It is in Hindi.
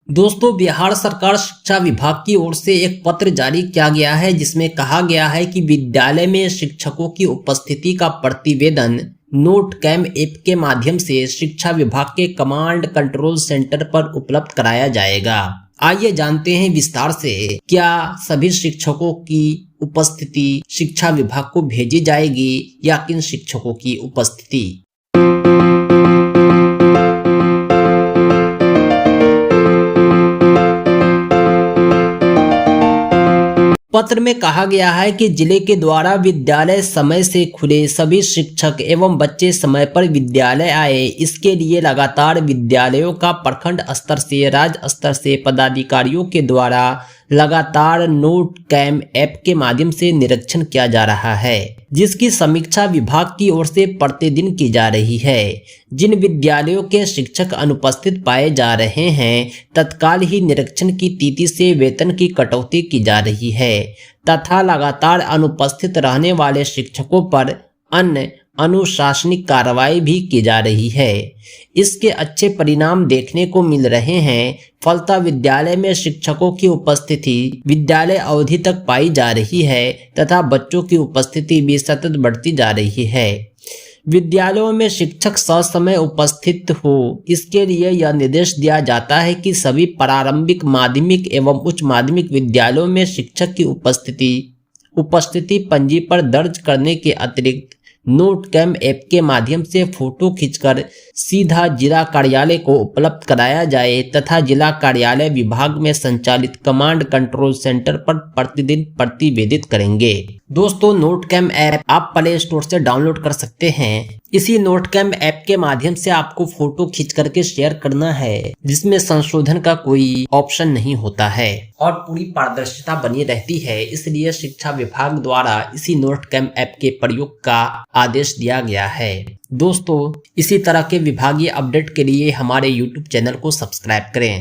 दोस्तों, बिहार सरकार शिक्षा विभाग की ओर से एक पत्र जारी किया गया है जिसमें कहा गया है कि विद्यालय में शिक्षकों की उपस्थिति का प्रतिवेदन नोट कैम ऐप के माध्यम से शिक्षा विभाग के कमांड कंट्रोल सेंटर पर उपलब्ध कराया जाएगा। आइए जानते हैं विस्तार से क्या सभी शिक्षकों की उपस्थिति शिक्षा विभाग को भेजी जाएगी या किन शिक्षकों की उपस्थिति। पत्र में कहा गया है कि जिले के द्वारा विद्यालय समय से खुले, सभी शिक्षक एवं बच्चे समय पर विद्यालय आए, इसके लिए लगातार विद्यालयों का प्रखंड स्तर से राज्य स्तर से पदाधिकारियों के द्वारा लगातार नोट कैम ऐप के माध्यम से निरीक्षण किया जा रहा है, जिसकी समीक्षा विभाग की ओर से प्रतिदिन की जा रही है। जिन विद्यालयों के शिक्षक अनुपस्थित पाए जा रहे हैं, तत्काल ही निरीक्षण की तिथि से वेतन की कटौती की जा रही है तथा लगातार अनुपस्थित रहने वाले शिक्षकों पर अन्य अनुशासनिक कार्रवाई भी की जा रही है। इसके अच्छे परिणाम देखने को मिल रहे हैं। फलतः विद्यालय में शिक्षकों की उपस्थिति विद्यालय अवधि तक पाई जा रही है तथा बच्चों की उपस्थिति भी सतत बढ़ती जा रही है। विद्यालयों में शिक्षक ससमय उपस्थित हो, इसके लिए यह निर्देश दिया जाता है कि सभी प्रारंभिक, माध्यमिक एवं उच्च माध्यमिक विद्यालयों में शिक्षक की उपस्थिति पंजी पर दर्ज करने के अतिरिक्त नोट कैम ऐप के माध्यम से फोटो खींचकर सीधा जिला कार्यालय को उपलब्ध कराया जाए तथा जिला कार्यालय विभाग में संचालित कमांड कंट्रोल सेंटर पर प्रतिदिन प्रतिवेदित करेंगे। दोस्तों, नोट कैम ऐप आप प्ले स्टोर से डाउनलोड कर सकते हैं। इसी नोट कैम ऐप के माध्यम से आपको फोटो खींच करके शेयर करना है, जिसमें संशोधन का कोई ऑप्शन नहीं होता है और पूरी पारदर्शिता बनी रहती है। इसलिए शिक्षा विभाग द्वारा इसी नोट कैम ऐप के प्रयोग का आदेश दिया गया है। दोस्तों, इसी तरह के विभागीय अपडेट के लिए हमारे YouTube चैनल को सब्सक्राइब करें।